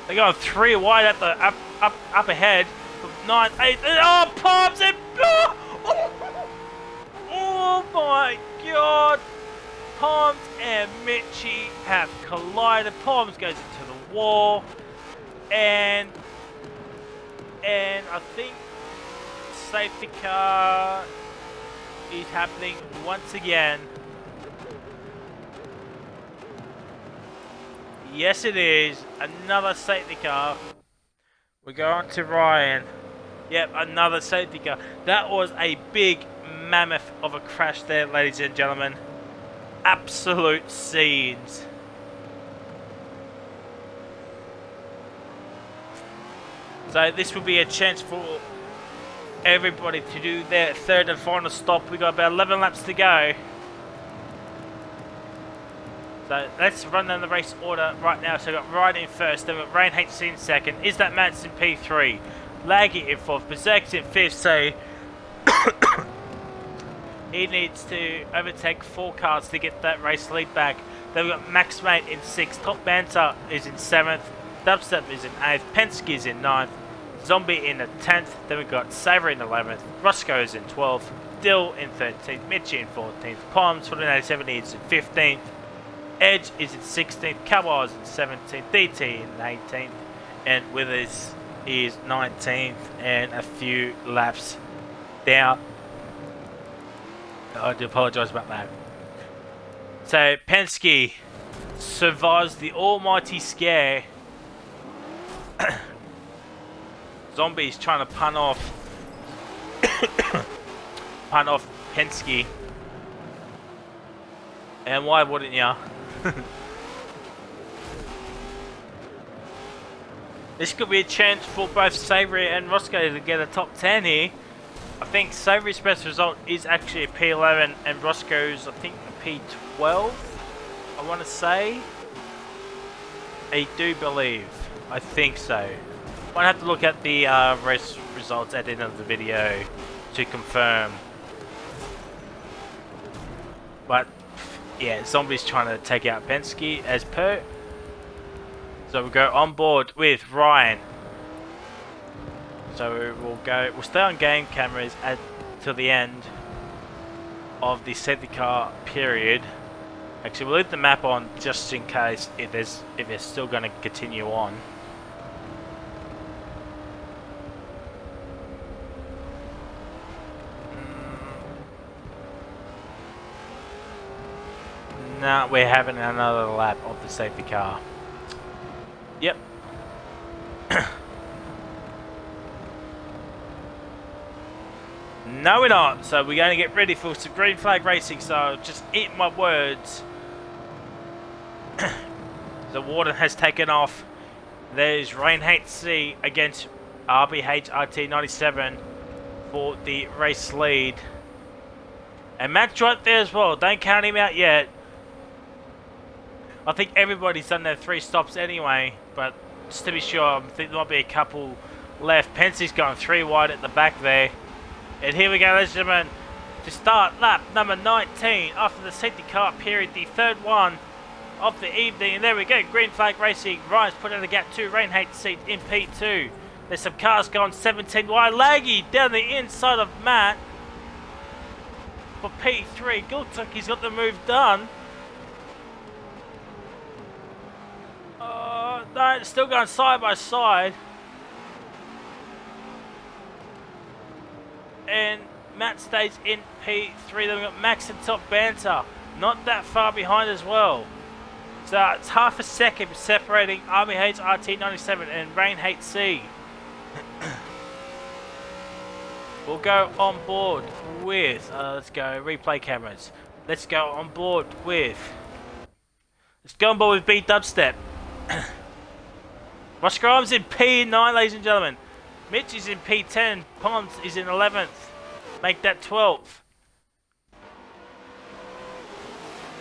They're going 3 wide at the up ahead. 9, 8. Oh, Palms and oh my God! Palms and Mitchie have collided. Palms goes into the wall, and I think safety car is happening once again. Yes, it is. Another safety car. We go on to Ryan. Yep, another safety car. That was a big mammoth of a crash there, ladies and gentlemen. Absolute scenes. So this will be a chance for everybody to do their third and final stop. We got about 11 laps to go. So let's run down the race order right now. So we've got Ryan in first, then we've got Rain HC in second. Is that Matt's in P3? Laggy in fourth, Berserk's in fifth, so he needs to overtake 4 cars to get that race lead back. Then we've got Max Mate in 6th, Top Banter is in 7th, Dubstep is in 8th, Penske is in 9th, Zombie in the 10th, then we've got Saver in 11th, Roscoe is in 12th, Dill in 13th, Mitchie in 14th, Palms 4970 is in 15th, Edge is in 16th, Cowboy is in 17th, DT in 18th, and Withers is 19th and a few laps down. I do apologise about that. So Penske survives the almighty scare. Zombie's trying to punt off Penske. And why wouldn't ya? This could be a chance for both Savoury and Roscoe to get a top 10 here. I think Savoury's best result is actually a P11 and Roscoe's, I think, a P12, I want to say. I do believe. I think so. Might have to look at the race results at the end of the video to confirm. But, yeah, Zombie's trying to take out Penske as per. So we'll go on board with Ryan. So we'll stay on game cameras till the end of the safety car period. Actually, we'll leave the map on just in case if it's still going to continue on. No, we're having another lap of the safety car. Yep. No, we're not. So we're going to get ready for some green flag racing. So just eat my words. The warden has taken off. There's Rain HC against RBH RT97 for the race lead. And Matt's right there as well. Don't count him out yet. I think everybody's done their 3 stops anyway. But just to be sure, I think there might be a couple left. Penske's going 3 wide at the back there. And here we go, ladies and gentlemen, to start lap number 19 after the safety car period, the third one of the evening. And there we go, green flag racing. Ryan's put in the gap 2, Rain HC in P2. There's some cars going 17 wide. Laggy down the inside of Matt for P3. Looks like he's got the move done. No, it's still going side by side. And Matt stays in P3. Then we've got Max and Top Banter. Not that far behind as well. So it's half a second separating RBH RT97 and Rain HC. We'll go on board with, let's go replay cameras. Let's go on board with, B Dubstep. Ross Grimes in P9, ladies and gentlemen. Mitch is in P10. Pons is in 11th. Make that 12th.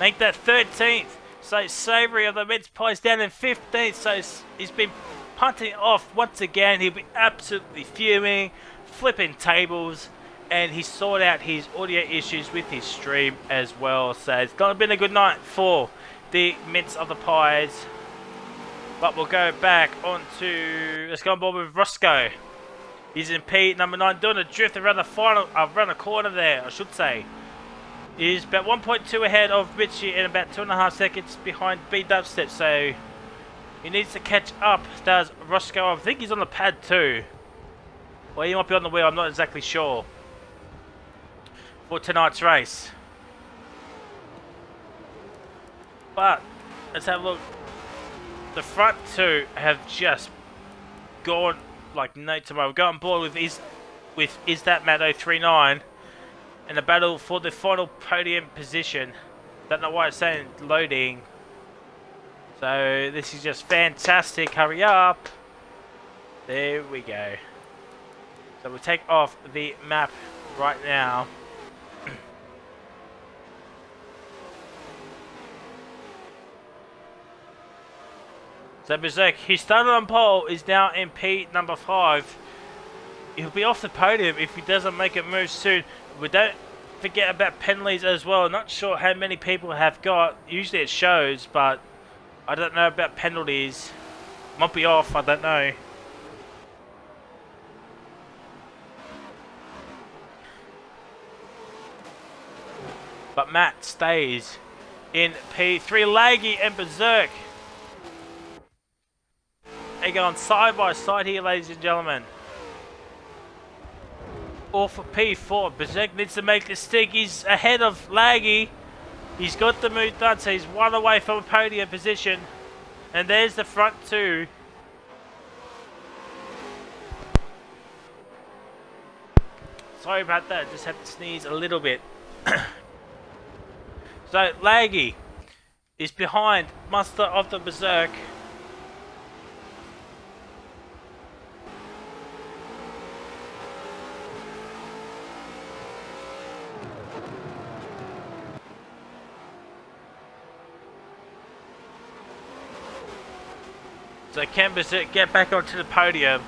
Make that 13th. So Savory of the Mince Pie's down in 15th. So he's been punting off once again. He'll be absolutely fuming, flipping tables. And he sorted out his audio issues with his stream as well. So it's going to have been a good night for the Mince of the Pies. But we'll go back onto, let's go on board with Roscoe. He's in P number 9, doing a drift around the corner there, I should say. He's about 1.2 ahead of Richie and about 2.5 seconds behind B Dubstep, so he needs to catch up. Does Roscoe? I think he's on the pad too. Or he might be on the wheel, I'm not exactly sure. For tonight's race. But let's have a look. The front two have just gone like no tomorrow. We'll go on board with Is That Matt 039 in a battle for the final podium position. Don't know why it's saying loading. So this is just fantastic. Hurry up. There we go. So we'll take off the map right now. So Berserk, he started on pole, is now in P number 5. He'll be off the podium if he doesn't make it move soon. We don't forget about penalties as well. Not sure how many people have got. Usually it shows, but I don't know about penalties. Might be off, I don't know. But Matt stays in P3. Laggy and Berserk. They're going side by side here, ladies and gentlemen. All for P4. Berserk needs to make the stick. He's ahead of Laggy. He's got the move done, so he's 1 away from a podium position. And there's the front two. Sorry about that. Just had to sneeze a little bit. So Laggy is behind Master of the Berserk. So can Berserk get back onto the podium?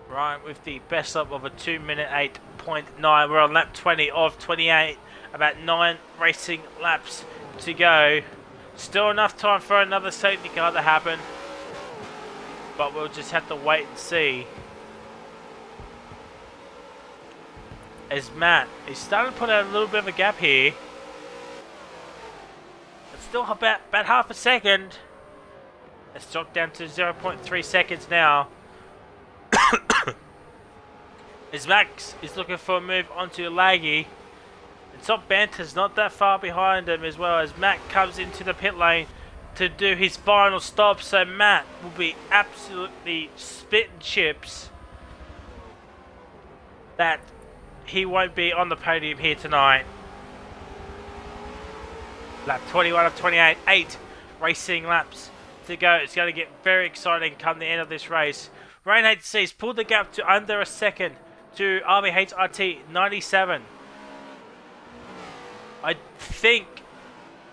Right, with the best up of a 2:08.9. We're on lap 20 of 28. About 9 racing laps to go. Still enough time for another safety car to happen. But we'll just have to wait and see. As Matt is starting to put out a little bit of a gap here. It's still about half a second. It's dropped down to 0.3 seconds now. As Max is looking for a move onto Laggy. And Top Banter's not that far behind him as well, as Matt comes into the pit lane to do his final stop. So Matt will be absolutely spitting chips that he won't be on the podium here tonight. Lap 21 of 28, 8 racing laps to go. It's going to get very exciting come the end of this race. Rain HC's pulled the gap to under a second to RBHRT 97.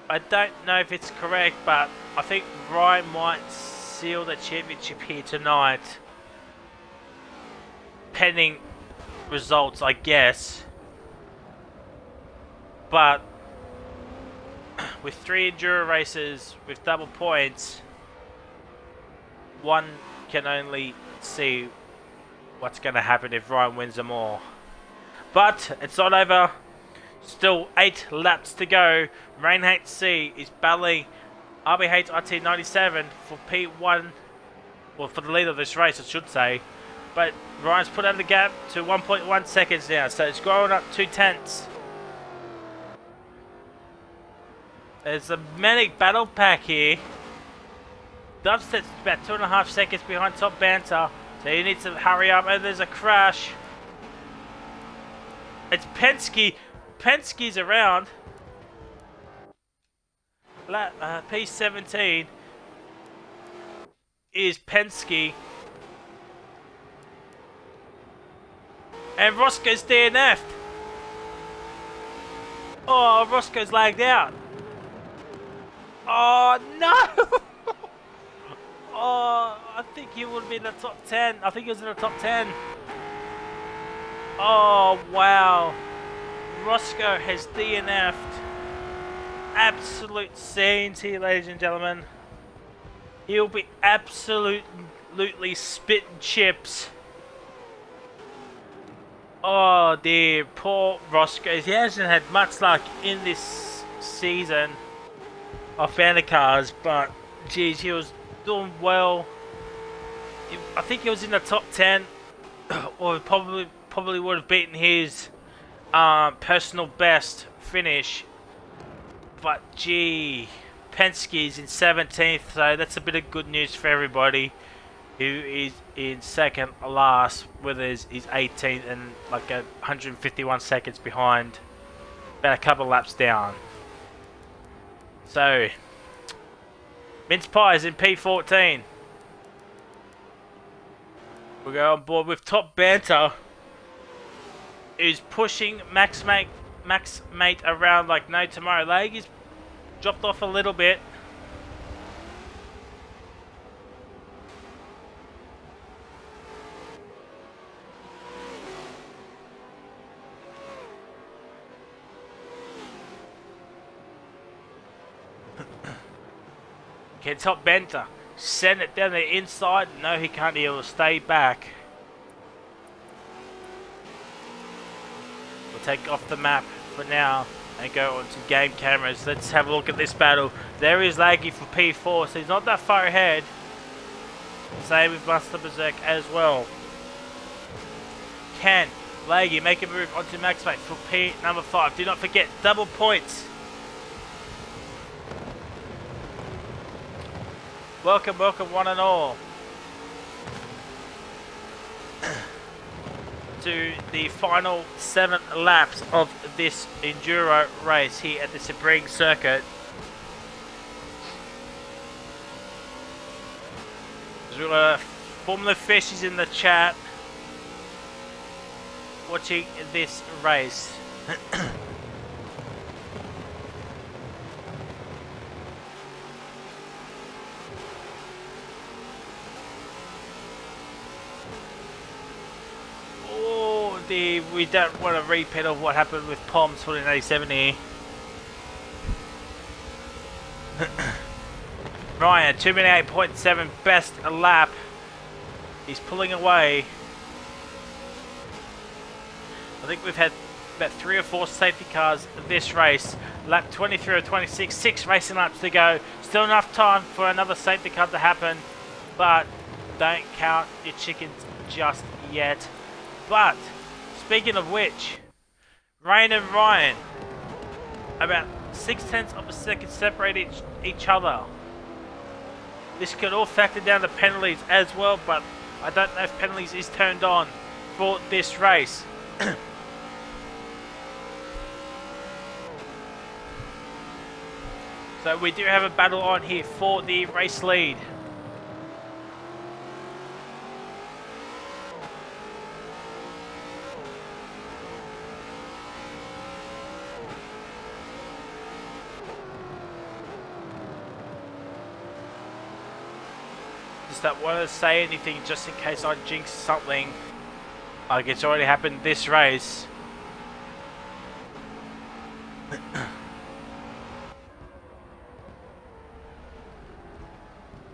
I don't know if it's correct, but I think Ryan might seal the championship here tonight. Pending results, I guess. But with 3 enduro races with double points, one can only see what's going to happen if Ryan wins them all. But it's not over. Still 8 laps to go. Rain HC is battling RBH RT 97 for P1, well, for the lead of this race, I should say. But Ryan's put out the gap to 1.1 seconds now, so it's growing up 2/10. There's a manic battle pack here. Dubstep's about 2.5 seconds behind Top Banter, so he needs to hurry up. And there's a crash. It's Penske. Penske's around. P17 is Penske. And Roscoe's DNF'd. Oh, Roscoe's lagged out. Oh, no! Oh, I think he would be in the top 10. I think he was in the top 10. Oh, wow. Roscoe has DNF'd. Absolute scenes here, ladies and gentlemen. He'll be absolutely spitting chips. Oh dear, poor Roscoe. He hasn't had much luck in this season of BANTERCARS, but geez, he was doing well. I think he was in the top 10, or probably would have beaten his personal best finish. But gee, Penske's in 17th, so that's a bit of good news for everybody who is in second last with his 18th and like 151 seconds behind, about a couple laps down. So Mince Pie's in P14. We'll go on board with Top Banter, who's pushing Max Mate around like no tomorrow. Laggy's dropped off a little bit. Can Top Banter send it down the inside? No, he can't. He'll stay back. We'll take off the map for now and go on to game cameras. Let's have a look at this battle. There is Laggy for P4, so he's not that far ahead. Same with Buster Berserk as well. Can Laggy make a move onto Max Mate for P number 5? Do not forget, double points. Welcome, welcome one and all to the final 7 laps of this enduro race here at the Sebring circuit. We've got Formula Fishies in the chat watching this race. we don't want a repeat of what happened with Poms for in 87 here. Ryan, 2:08.7, best a lap. He's pulling away. I think we've had about 3 or 4 safety cars this race. Lap 23 or 26, 6 racing laps to go. Still enough time for another safety car to happen, but don't count your chickens just yet. But speaking of which, Rain and Ryan, about 0.6 of a second separate each other. This could all factor down to penalties as well, but I don't know if penalties is turned on for this race. So we do have a battle on here for the race lead. Just don't want to say anything just in case I jinx something. Like it's already happened this race.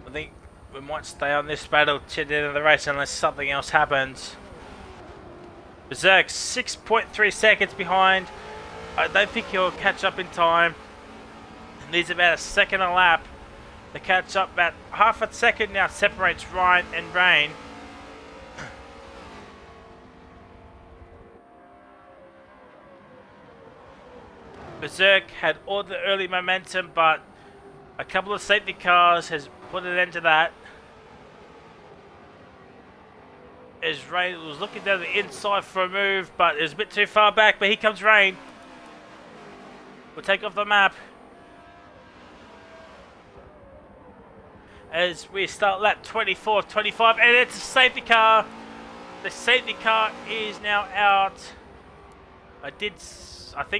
I think we might stay on this battle to the end of the race unless something else happens. Berserk 6.3 seconds behind. I don't think he'll catch up in time. Needs about a second a lap to catch up. About half a second now separates Ryan and Rain. Berserk had all the early momentum, but a couple of safety cars has put an end to that. As Rain was looking down the inside for a move, but it was a bit too far back. But here comes Rain. We'll take off the map as we start lap 24, 25, and it's a safety car. The safety car is now out. I think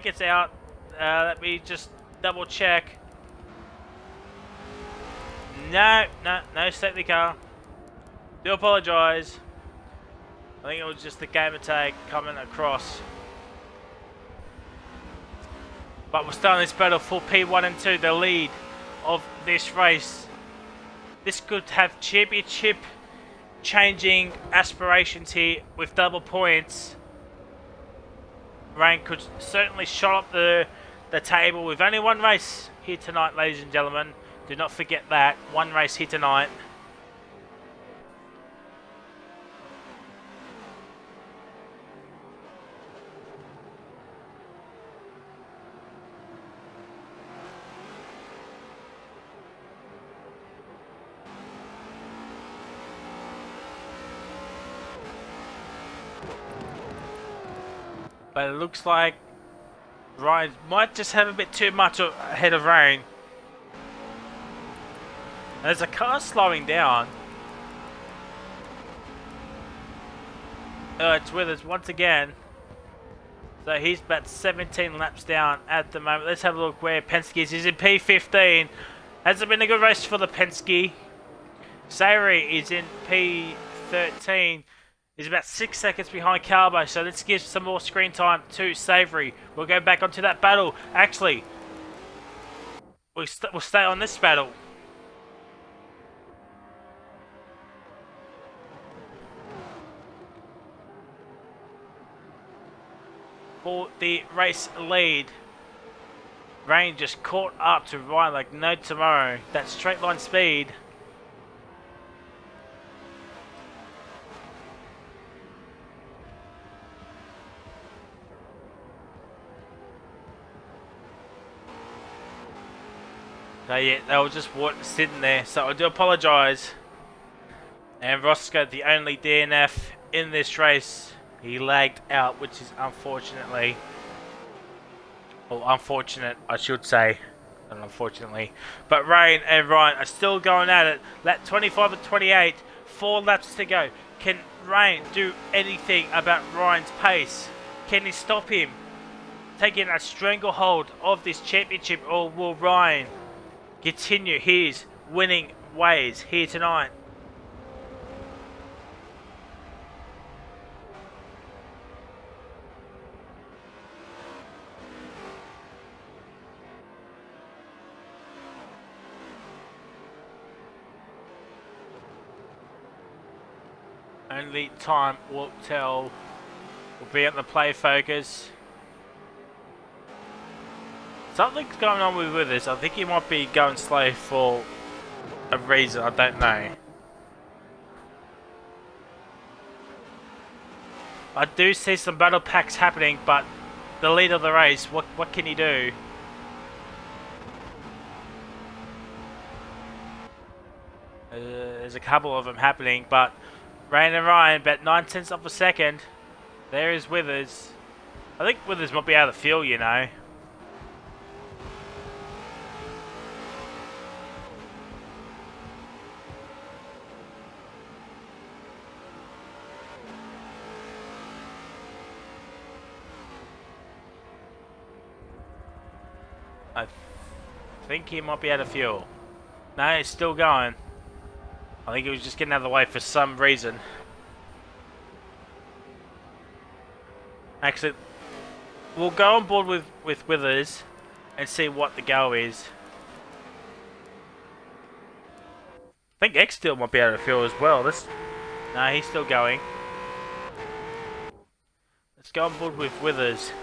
it's out. Let me just double check. No safety car. Do apologise. I think it was just the gamer tag coming across. But we're starting this battle for P1 and 2, the lead of this race. This could have championship changing aspirations here with double points. Rain could certainly shot up the table with only one race here tonight, ladies and gentlemen. Do not forget that. One race here tonight. But it looks like Ryan might just have a bit too much ahead of Rain. There's a car slowing down. It's with us once again. So he's about 17 laps down at the moment. Let's have a look where Penske is. He's in P15. Hasn't been a good race for the Penske. Sebring is in P13. He's about 6 seconds behind Carbo, so let's give some more screen time to Sebring. We'll go back onto that battle. Actually, we'll stay on this battle. For the race lead. Rain just caught up to Ryan like no tomorrow. That straight line speed. So yeah, they were just sitting there. So I do apologise. And Roscoe, the only DNF in this race, he lagged out, which is unfortunately, well, unfortunate, I should say, not unfortunately. But Rain and Ryan are still going at it. Lap 25 and 28, 4 laps to go. Can Rain do anything about Ryan's pace? Can he stop him taking a stranglehold of this championship, or will Ryan continue his winning ways here tonight? Only time will tell. We'll be at the play focus. Something's going on with this. I think he might be going slow for a reason. I don't know. I do see some battle packs happening, but the lead of the race, what can he do? There's a couple of them happening, but Rain and Ryan, about 9/10 of a second. There is Withers. I think Withers might be out of fuel, you know. I think he might be out of fuel. No, it's still going. I think he was just getting out of the way for some reason. Actually, we'll go on board with Withers and see what the go is. I think X still might be out of fuel as well. No, he's still going. Let's go on board with Withers.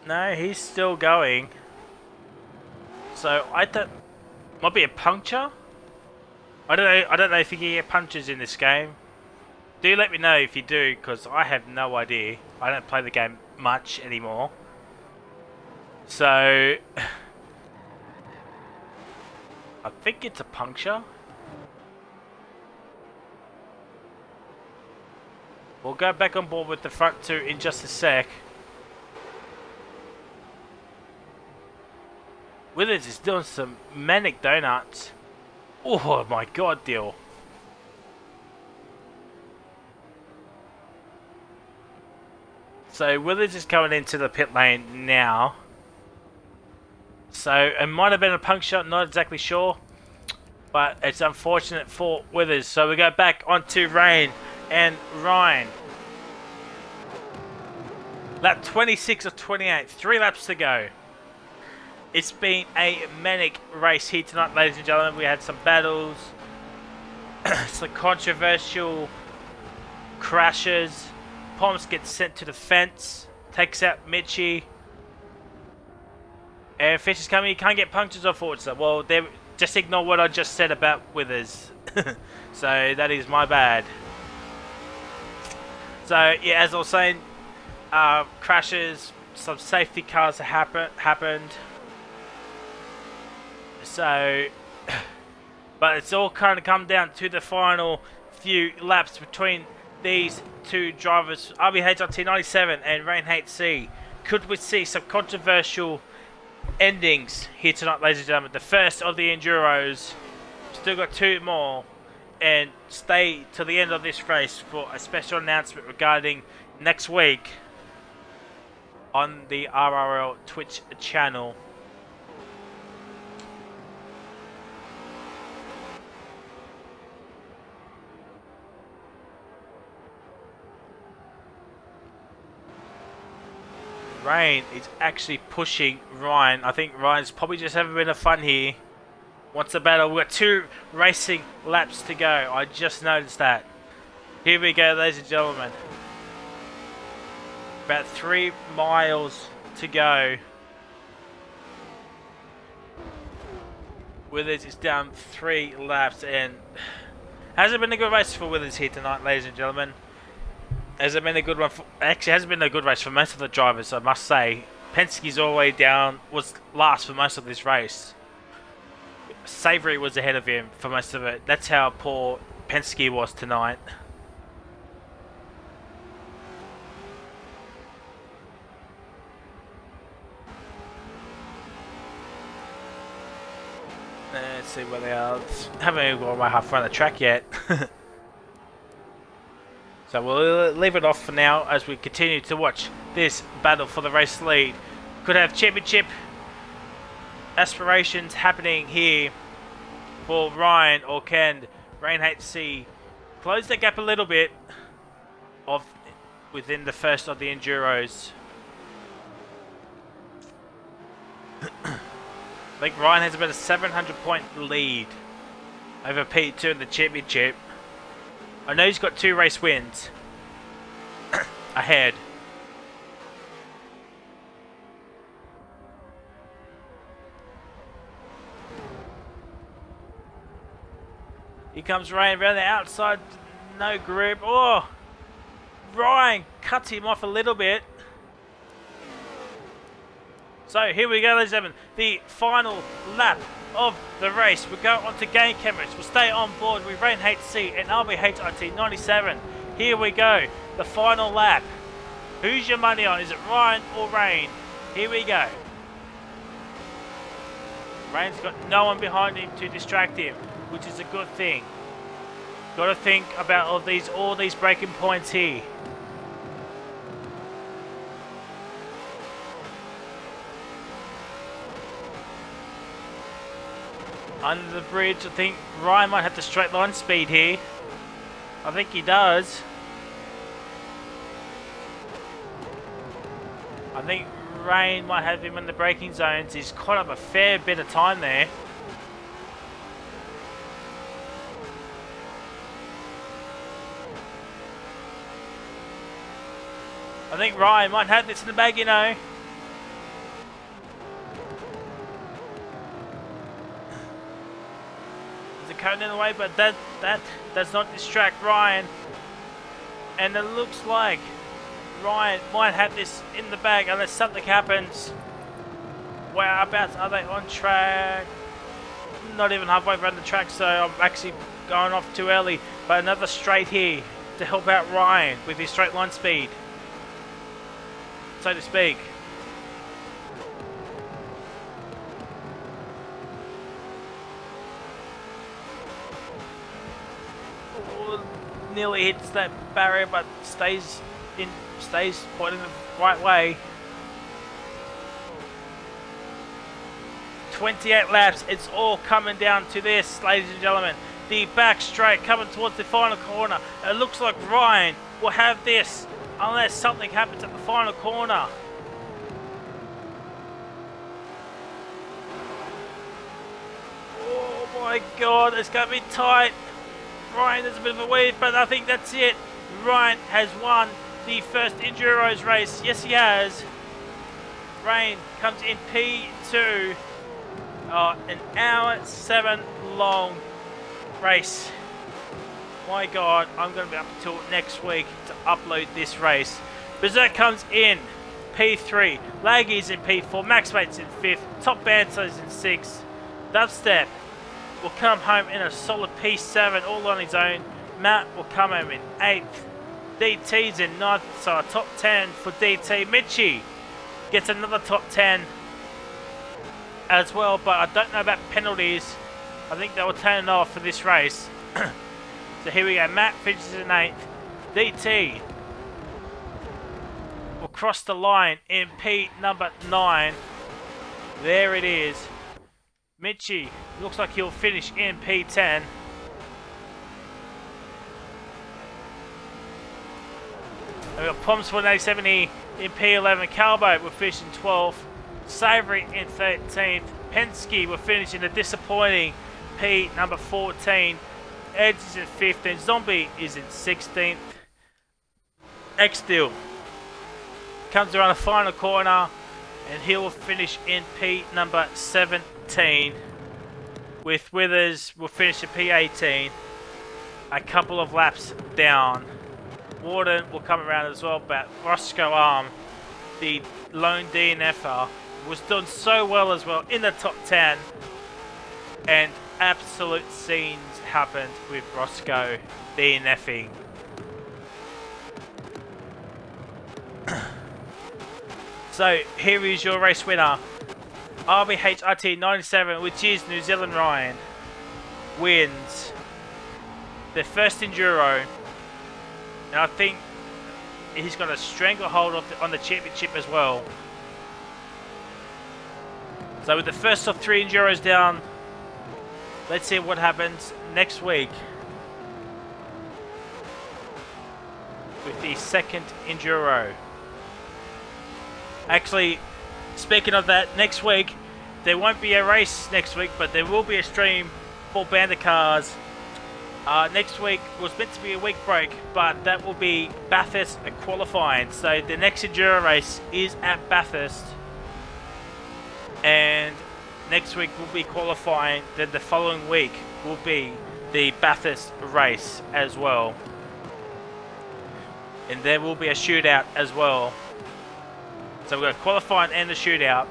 No, he's still going. So I thought might be a puncture. I don't know if you can get punctures in this game. Do let me know if you do, because I have no idea. I don't play the game much anymore. So I think it's a puncture. We'll go back on board with the front two in just a sec. Withers is doing some manic donuts. Oh my god, deal. So Withers is coming into the pit lane now. So it might have been a puncture, not exactly sure. But it's unfortunate for Withers. So we go back onto Rain and Ryan. Lap 26 of 28, 3 laps to go. It's been a manic race here tonight, ladies and gentlemen. We had some battles, some controversial crashes. Poms gets sent to the fence, takes out Mitchie. And Fish is coming, he can't get punctures off Forza. Well, just ignore what I just said about Withers. So that is my bad. So yeah, as I was saying, crashes, some safety cars happened. So, but it's all kind of come down to the final few laps between these two drivers, RBHRT97 and Rain HC. Could we see some controversial endings here tonight, ladies and gentlemen? The first of the Enduros. Still got 2 more. And stay to the end of this race for a special announcement regarding next week on the RRL Twitch channel. Rain is actually pushing Ryan. I think Ryan's probably just having a bit of fun here. Wants the battle. We've got 2 racing laps to go. I just noticed that. Here we go, ladies and gentlemen. About 3 miles to go. Withers is down 3 laps, and hasn't been a good race for Withers here tonight, ladies and gentlemen. Hasn't been a good one. Actually, hasn't been a good race for most of the drivers, I must say. Penske's all the way down, was last for most of this race. Sebring was ahead of him for most of it. That's how poor Penske was tonight. Let's see where they are. Haven't even got my halfway on the track yet. So we'll leave it off for now as we continue to watch this battle for the race lead. Could have championship aspirations happening here for Ryan, or can Rain HC close the gap a little bit within the first of the Enduros? I think Ryan has about a 700 point lead. over P2 in the championship. I know he's got 2 race wins ahead. Here comes Ryan around the outside. No grip. Oh! Ryan cuts him off a little bit. So here we go, ladies and gentlemen. The final lap of the race. We go on to game cameras. We'll stay on board with Rain HC and RBHIT 97. Here we go. The final lap. Who's your money on? Is it Ryan or Rain? Here we go. Rain's got no one behind him to distract him, which is a good thing. Got to think about all these braking points here. Under the bridge, I think Ryan might have the straight line speed here. I think he does. I think Rain might have him in the braking zones. He's caught up a fair bit of time there. I think Ryan might have this in the bag, you know. There's a cone in the way, but that does not distract Ryan. And it looks like Ryan might have this in the bag unless something happens. Whereabouts are they on track? Not even halfway around the track, so I'm actually going off too early. But another straight here to help out Ryan with his straight line speed, so to speak. Oh, nearly hits that barrier, but stays pointing the right way. 28 laps. It's all coming down to this, ladies and gentlemen. The back straight coming towards the final corner. It looks like Ryan will have this unless something happens at the final corner. Oh my god, it's going to be tight. Ryan, there's a bit of a weave, but I think that's it. Ryan has won the first Enduros race. Yes, he has. Rain comes in P2. An hour 7 long race. My god, I'm going to be up until next week to upload this race. Berserk comes in P3. Laggy's in P4. Maxmate's in 5th. Top Banter's in 6th. Dubstep will come home in a solid P7 all on his own. Matt will come home in 8th. DT's in 9th, so a top 10 for DT. Mitchie gets another top 10 as well, but I don't know about penalties. I think they will turn it off for this race. So here we go. Matt finishes in 8th. DT will cross the line in P number 9. There it is. Mitchie looks like he'll finish in P10. We've got Poms for 87 here in P11. Calbo will finish in 12th. Savory in 13th. Penske will finish in a disappointing P number 14. Edge is in 15th. Zombie is in 16th. X-Steel comes around the final corner and he will finish in P number 17. With Withers will finish in P18. A couple of laps down. Warden will come around as well, but Roscoe Arm, the lone DNFer, was done so well as well in the top 10, and absolute scenes happened with Roscoe DNFing. So here is your race winner, RBHIT 97, which is New Zealand Ryan, wins the first Enduro, and I think he's got a stranglehold on the championship as well. So with the first of 3 Enduros down, let's see what happens next week with the second Enduro. Actually, speaking of that, next week there won't be a race next week, but there will be a stream for BANTERCARS. Next week was meant to be a week break, but that will be Bathurst qualifying. So the next Enduro race is at Bathurst, and next week will be qualifying. Then the following week will be the Bathurst race as well, and there will be a shootout as well. So we've got qualifying and the shootout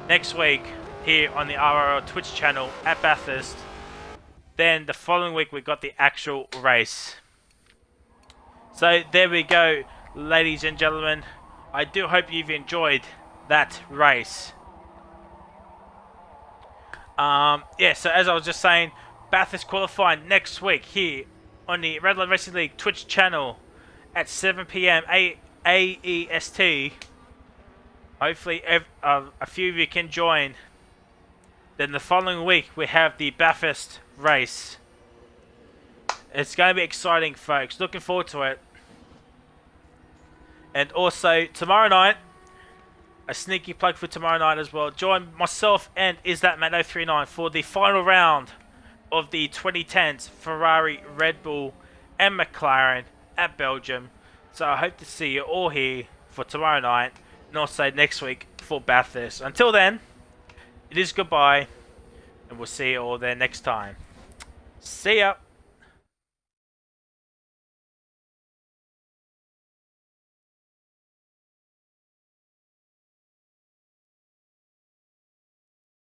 next week here on the RRL Twitch channel at Bathurst. Then the following week we got the actual race. So there we go, ladies and gentlemen. I do hope you've enjoyed that race. Yeah, so as I was just saying, Bathurst qualifying next week here on the Redline Racing League Twitch channel at 7 PM AEST. Hopefully a few of you can join. Then the following week we have the Bathurst race. It's going to be exciting, folks. Looking forward to it. And also tomorrow night, a sneaky plug for tomorrow night as well. Join myself and IsThatMatt039 for the final round of the 2010s Ferrari, Red Bull and McLaren at Belgium. So I hope to see you all here for tomorrow night and also next week for Bathurst. Until then, it is goodbye, and we'll see you all there next time. See ya!